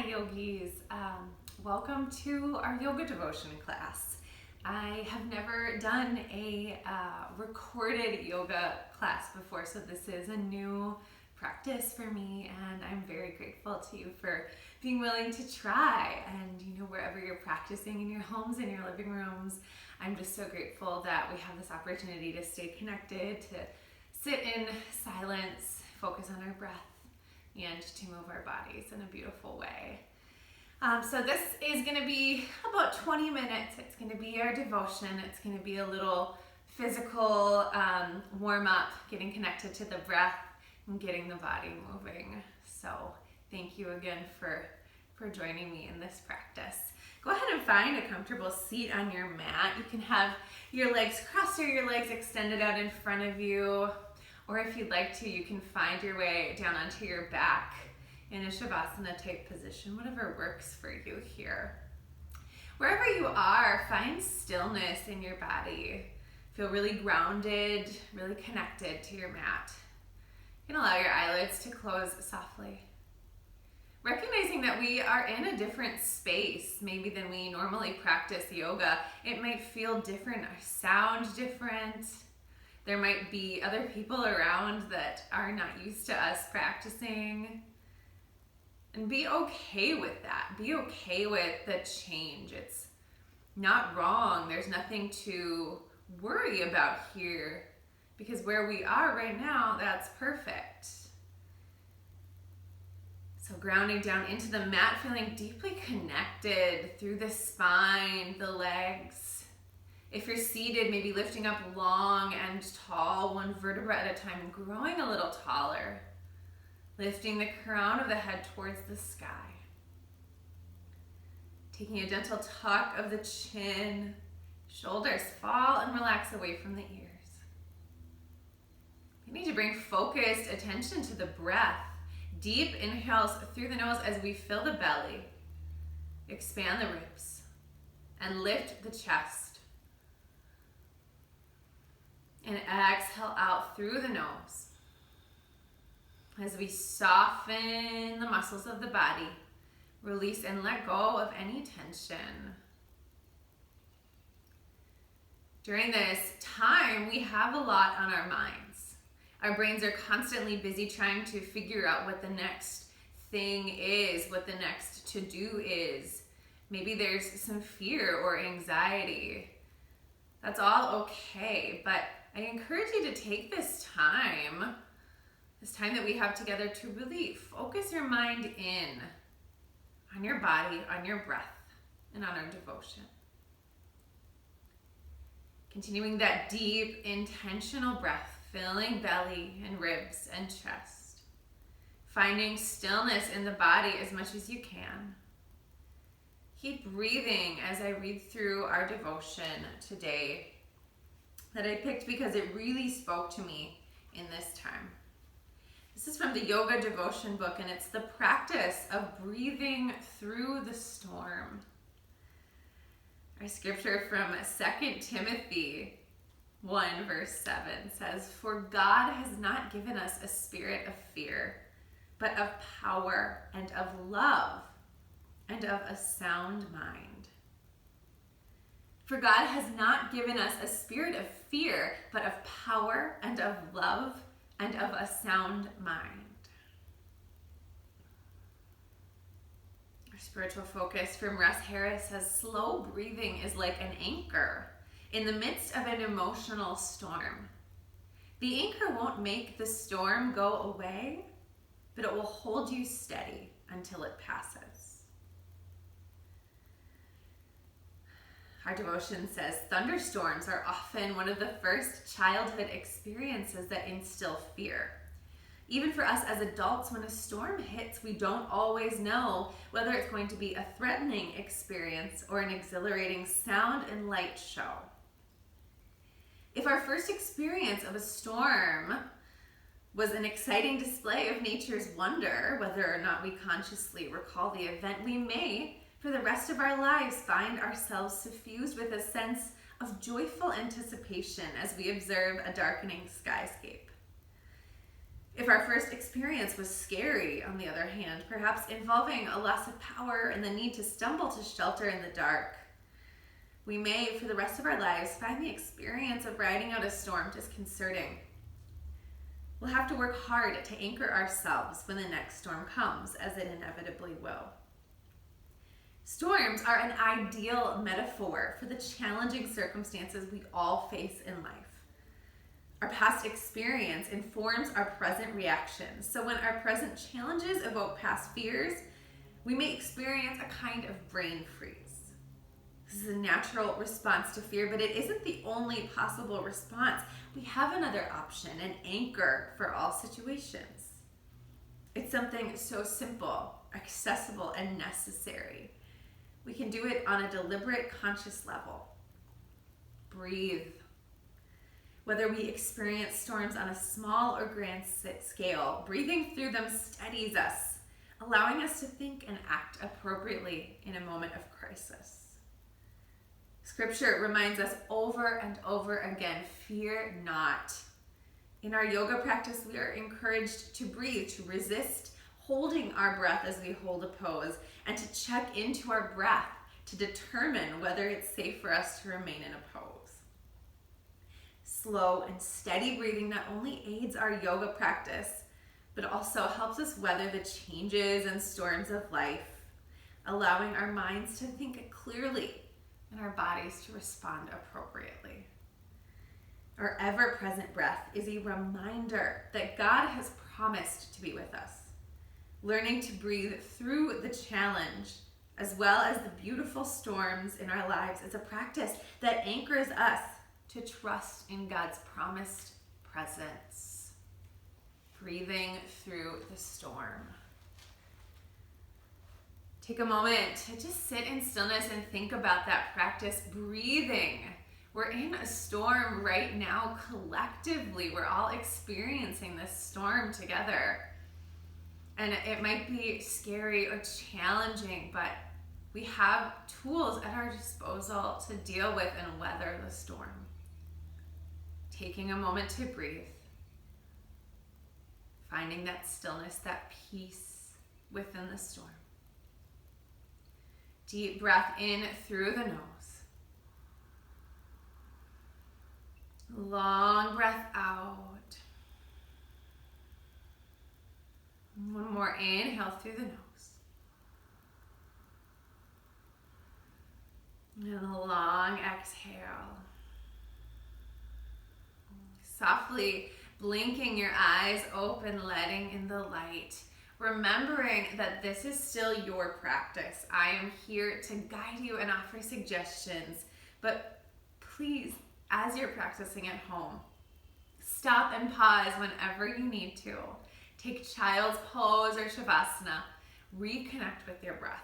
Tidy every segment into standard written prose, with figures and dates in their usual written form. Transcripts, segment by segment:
yogis. Welcome to our yoga devotion class. I have never done a recorded yoga class before, so this is a new practice for me, and I'm very grateful to you for being willing to try. And wherever you're practicing, in your homes, in your living rooms, I'm just so grateful that we have this opportunity to stay connected, to sit in silence, focus on our breath, and to move our bodies in a beautiful way. So this is going to be about 20 minutes. It's going to be our devotion. It's going to be a little physical warm-up, getting connected to the breath and getting the body moving. So thank you again for joining me in this practice. Go ahead and find a comfortable seat on your mat. You can have your legs crossed or your legs extended out in front of you. Or if you'd like to, you can find your way down onto your back in a Shavasana type position, whatever works for you here. Wherever you are, find stillness in your body. Feel really grounded, really connected to your mat. You can allow your eyelids to close softly. Recognizing that we are in a different space maybe than we normally practice yoga. It might feel different or sound different. There might be other people around that are not used to us practicing. And be okay with that. Be okay with the change. It's not wrong. There's nothing to worry about here, because where we are right now, that's perfect. So grounding down into the mat, feeling deeply connected through the spine, the legs. If you're seated, maybe lifting up long and tall, one vertebra at a time, and growing a little taller. Lifting the crown of the head towards the sky. Taking a gentle tuck of the chin. Shoulders fall and relax away from the ears. You need to bring focused attention to the breath. Deep inhales through the nose as we fill the belly. Expand the ribs and lift the chest. And exhale out through the nose as we soften the muscles of the body, release and let go of any tension. During this time, we have a lot on our minds. Our brains are constantly busy trying to figure out what the next thing is, what the next to-do is. Maybe there's some fear or anxiety. That's all okay, but I encourage you to take this time that we have together, to really focus your mind in on your body, on your breath, and on our devotion. Continuing that deep, intentional breath, filling belly and ribs and chest. Finding stillness in the body as much as you can. Keep breathing as I read through our devotion today that I picked because it really spoke to me in this time. This is from the Yogadevotion book, and it's the practice of breathing through the storm. Our scripture from 2 Timothy 1 verse 7 says, "For God has not given us a spirit of fear, but of power and of love and of a sound mind." For God has not given us a spirit of fear, but of power and of love and of a sound mind. Our spiritual focus from Russ Harris says, slow breathing is like an anchor in the midst of an emotional storm. The anchor won't make the storm go away, but it will hold you steady until it passes. Our devotion says, thunderstorms are often one of the first childhood experiences that instill fear. Even for us as adults, when a storm hits, we don't always know whether it's going to be a threatening experience or an exhilarating sound and light show. If our first experience of a storm was an exciting display of nature's wonder, whether or not we consciously recall the event, we may, for the rest of our lives, find ourselves suffused with a sense of joyful anticipation as we observe a darkening skyscape. If our first experience was scary, on the other hand, perhaps involving a loss of power and the need to stumble to shelter in the dark, we may, for the rest of our lives, find the experience of riding out a storm disconcerting. We'll have to work hard to anchor ourselves when the next storm comes, as it inevitably will. Storms are an ideal metaphor for the challenging circumstances we all face in life. Our past experience informs our present reactions. So when our present challenges evoke past fears, we may experience a kind of brain freeze. This is a natural response to fear, but it isn't the only possible response. We have another option, an anchor for all situations. It's something so simple, accessible, and necessary. We can do it on a deliberate, conscious level. Breathe. Whether we experience storms on a small or grand scale, breathing through them steadies us, allowing us to think and act appropriately in a moment of crisis. Scripture reminds us over and over again, fear not. In our yoga practice, we are encouraged to breathe, to resist holding our breath as we hold a pose, and to check into our breath to determine whether it's safe for us to remain in a pose. Slow and steady breathing not only aids our yoga practice, but also helps us weather the changes and storms of life, allowing our minds to think clearly and our bodies to respond appropriately. Our ever-present breath is a reminder that God has promised to be with us. Learning to breathe through the challenge, as well as the beautiful storms in our lives, is a practice that anchors us to trust in God's promised presence. Breathing through the storm. Take a moment to just sit in stillness and think about that practice, breathing. We're in a storm right now collectively. We're all experiencing this storm together. And it might be scary or challenging, but we have tools at our disposal to deal with and weather the storm. Taking a moment to breathe. Finding that stillness, that peace within the storm. Deep breath in through the nose. Long breath out. One more inhale through the nose. And a long exhale. Softly blinking your eyes open, letting in the light. Remembering that this is still your practice. I am here to guide you and offer suggestions, but please, as you're practicing at home, stop and pause whenever you need to. Take child's pose or shavasana. Reconnect with your breath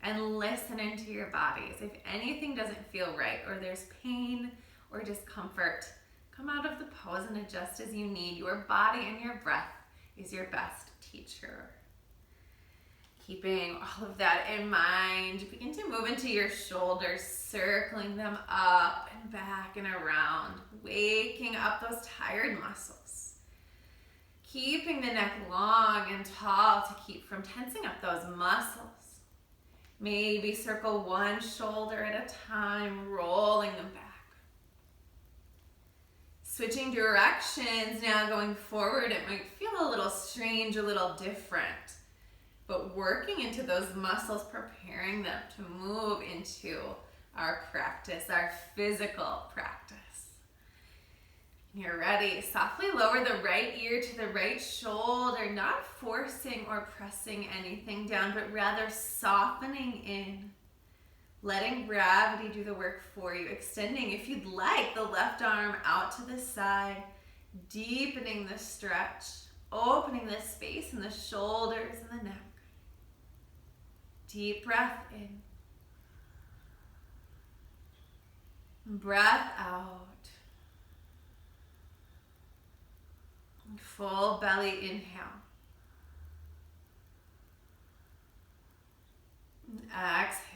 and listen into your bodies. If anything doesn't feel right or there's pain or discomfort, come out of the pose and adjust as you need. Your body and your breath is your best teacher. Keeping all of that in mind, begin to move into your shoulders, circling them up and back and around, waking up those tired muscles. Keeping the neck long and tall to keep from tensing up those muscles. Maybe circle one shoulder at a time, rolling them back. Switching directions now, going forward, it might feel a little strange, a little different. But working into those muscles, preparing them to move into our practice, our physical practice. When you're ready, softly lower the right ear to the right shoulder, not forcing or pressing anything down, but rather softening in. Letting gravity do the work for you. Extending, if you'd like, the left arm out to the side. Deepening the stretch. Opening the space in the shoulders and the neck. Deep breath in. Breath out. Full belly inhale. Exhale.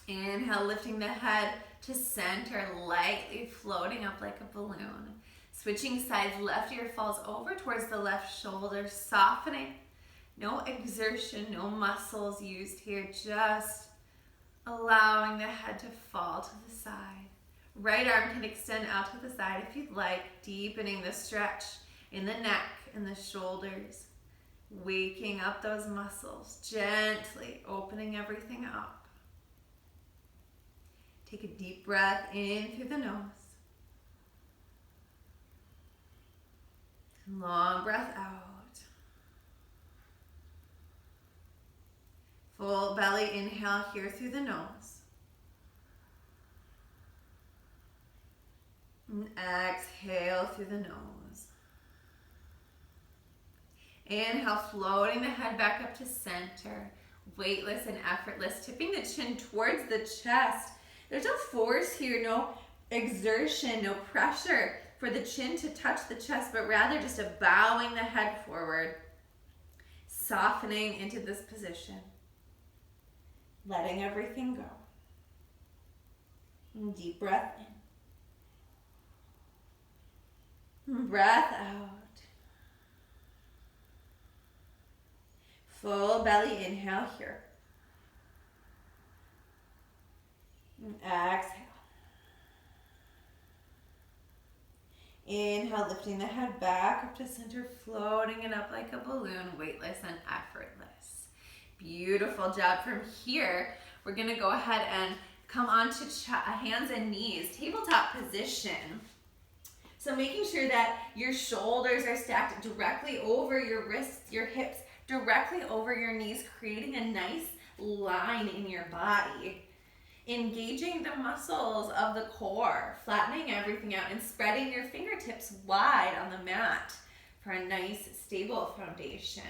Inhale, lifting the head to center, lightly floating up like a balloon. Switching sides, left ear falls over towards the left shoulder, softening. No exertion, no muscles used here, just allowing the head to fall to the side. Right arm can extend out to the side if you'd like, deepening the stretch in the neck and the shoulders, waking up those muscles, gently opening everything up. Take a deep breath in through the nose. Long breath out. Full belly inhale here through the nose. And exhale through the nose. Inhale, floating the head back up to center. Weightless and effortless, tipping the chin towards the chest. There's no force here, no exertion, no pressure for the chin to touch the chest, but rather just a bowing the head forward, softening into this position, letting everything go. And deep breath in. Breath out. Full belly inhale here. And exhale. Inhale, lifting the head back up to center, floating it up like a balloon, weightless and effortless. Beautiful job. From here, we're going to go ahead and come onto hands and knees, tabletop position. So making sure that your shoulders are stacked directly over your wrists, your hips, directly over your knees, creating a nice line in your body. Engaging the muscles of the core, flattening everything out and spreading your fingertips wide on the mat for a nice stable foundation.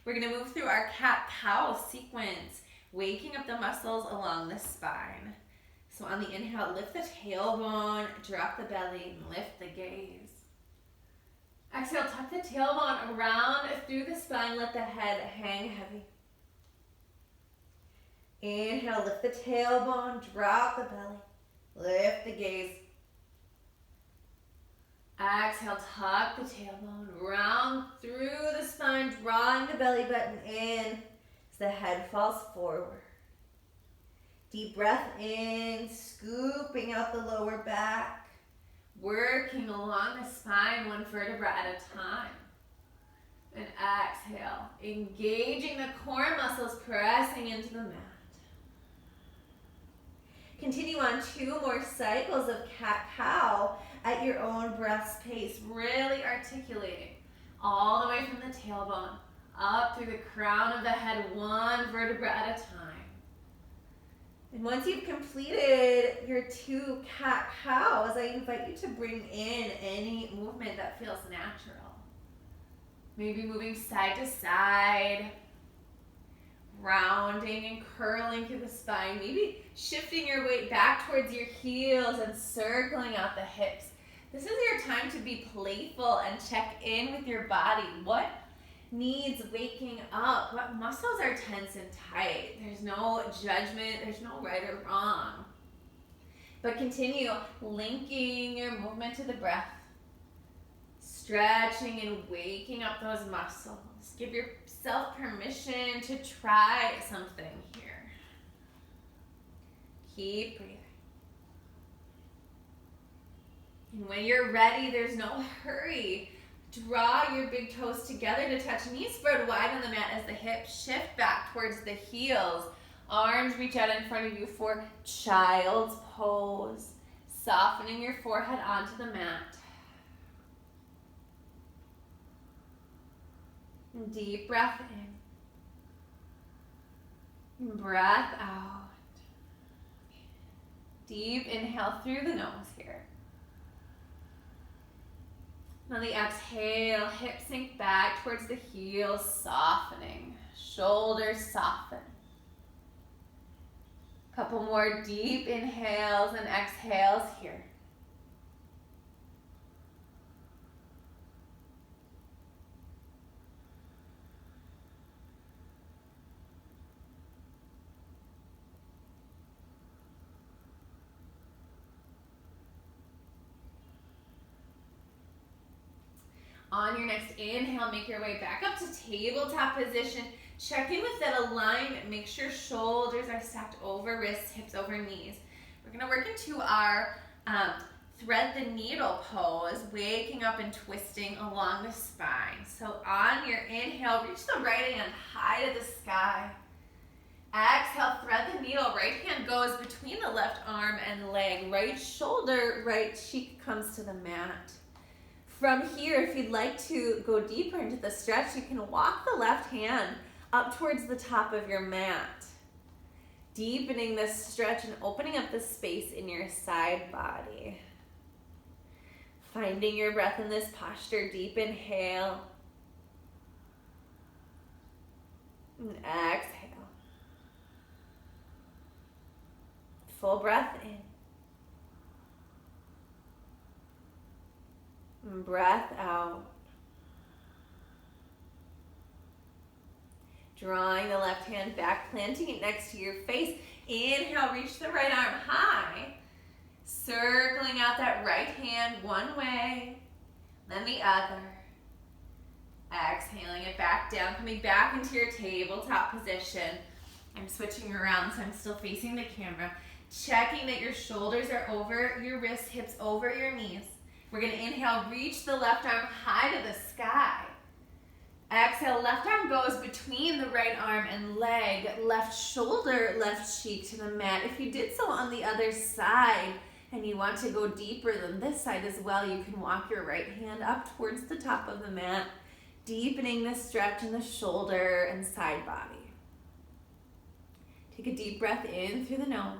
We're going to move through our cat-cow sequence, waking up the muscles along the spine. So on the inhale, lift the tailbone, drop the belly, and lift the gaze. Exhale, tuck the tailbone around through the spine, let the head hang heavy. Inhale, lift the tailbone, drop the belly, lift the gaze. Exhale, tuck the tailbone, round through the spine, drawing the belly button in as the head falls forward. Deep breath in, scooping out the lower back, working along the spine, one vertebra at a time. And exhale, engaging the core muscles, pressing into the mat. Continue on 2 more cycles of cat-cow at your own breath's pace, really articulating all the way from the tailbone up through the crown of the head, one vertebra at a time. And once you've completed your 2 cat-cows, I invite you to bring in any movement that feels natural. Maybe moving side to side, rounding and curling through the spine, maybe shifting your weight back towards your heels and circling out the hips. This is your time to be playful and check in with your body. What needs waking up? What muscles are tense and tight? There's no judgment, there's no right or wrong. But continue linking your movement to the breath, stretching and waking up those muscles. Give yourself permission to try something here. Keep breathing. And when you're ready, there's no hurry. Draw your big toes together to touch, knees spread wide on the mat as the hips shift back towards the heels. Arms reach out in front of you for child's pose. Softening your forehead onto the mat. Deep breath in. Breath out. Deep inhale through the nose here. On the exhale, hips sink back towards the heels, softening. Shoulders soften. Couple more deep inhales and exhales here. On your next inhale, make your way back up to tabletop position. Check in with that alignment. Make sure shoulders are stacked over wrists, hips over knees. We're gonna work into our thread the needle pose, waking up and twisting along the spine. So on your inhale, reach the right hand high to the sky. Exhale, thread the needle. Right hand goes between the left arm and leg. Right shoulder, right cheek comes to the mat. From here, if you'd like to go deeper into the stretch, you can walk the left hand up towards the top of your mat. Deepening this stretch and opening up the space in your side body. Finding your breath in this posture. Deep inhale. And exhale. Full breath in. And breath out. Drawing the left hand back, planting it next to your face. Inhale, reach the right arm high. Circling out that right hand one way, then the other. Exhaling it back down, coming back into your tabletop position. I'm switching around, so I'm still facing the camera. Checking that your shoulders are over your wrists, hips over your knees. We're gonna inhale, reach the left arm high to the sky. Exhale, left arm goes between the right arm and leg, left shoulder, left cheek to the mat. If you did so on the other side and you want to go deeper than this side as well, you can walk your right hand up towards the top of the mat, deepening the stretch in the shoulder and side body. Take a deep breath in through the nose.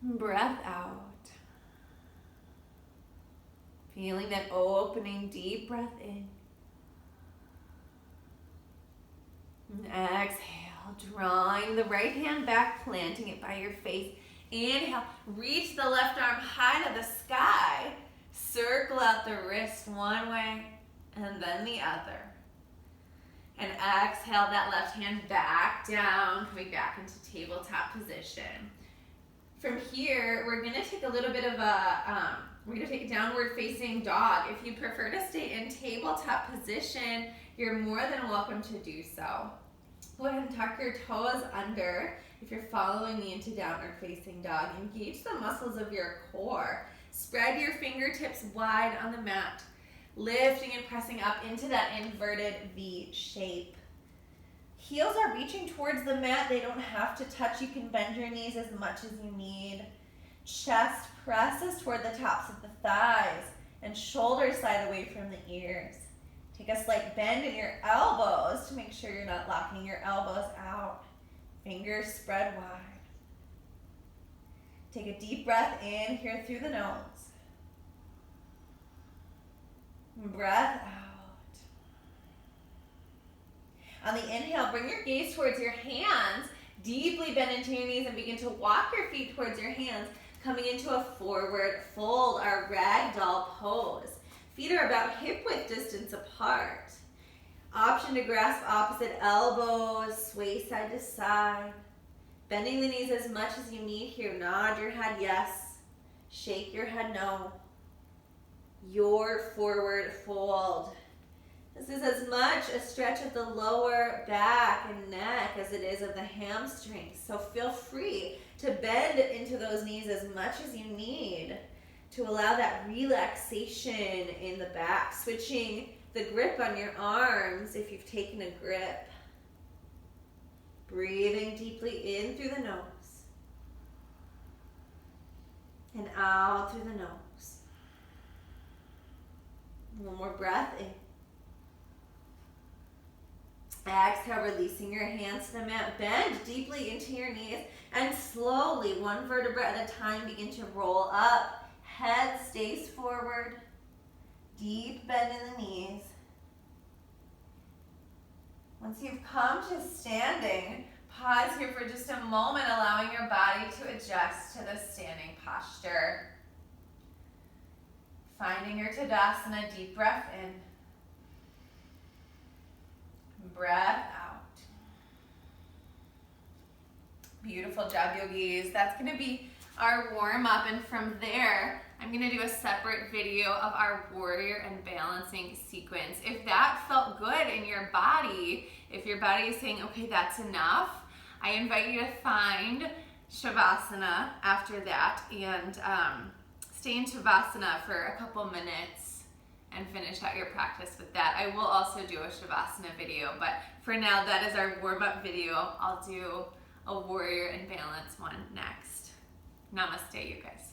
Breath out. Feeling that opening deep breath in. And exhale, drawing the right hand back, planting it by your face. Inhale, reach the left arm high to the sky. Circle out the wrist one way and then the other. And exhale that left hand back down, coming back into tabletop position. From here, we're gonna take a little bit of we're gonna take a downward facing dog. If you prefer to stay in tabletop position, you're more than welcome to do so. Go ahead and tuck your toes under. If you're following me into downward facing dog, engage the muscles of your core. Spread your fingertips wide on the mat, lifting and pressing up into that inverted V shape. Heels are reaching towards the mat. They don't have to touch. You can bend your knees as much as you need. Chest presses toward the tops of the thighs and shoulders slide away from the ears. Take a slight bend in your elbows to make sure you're not locking your elbows out. Fingers spread wide. Take a deep breath in here through the nose. Breath out. On the inhale, bring your gaze towards your hands. Deeply bend into your knees and begin to walk your feet towards your hands, coming into a forward fold, our ragdoll pose. Feet are about hip-width distance apart. Option to grasp opposite elbows, sway side to side. Bending the knees as much as you need here. Nod your head yes, shake your head no. Your forward fold. This is as much a stretch of the lower back and neck as it is of the hamstrings. So feel free to bend into those knees as much as you need to allow that relaxation in the back. Switching the grip on your arms if you've taken a grip. Breathing deeply in through the nose and out through the nose. One more breath in. Exhale, releasing your hands to the mat. Bend deeply into your knees and slowly, one vertebra at a time, begin to roll up. Head stays forward. Deep bend in the knees. Once you've come to standing, pause here for just a moment, allowing your body to adjust to the standing posture. Finding your Tadasana, deep breath in. Breath out. Beautiful job, yogis. That's going to be our warm up, and from there, I'm gonna do a separate video of our warrior and balancing sequence. If that felt good in your body, if your body is saying, okay, that's enough, I invite you to find Shavasana after that and stay in Shavasana for a couple minutes and finish out your practice with that. I will also do a Shavasana video, but for now, that is our warm-up video. I'll do a warrior and balance one next. Namaste, you guys.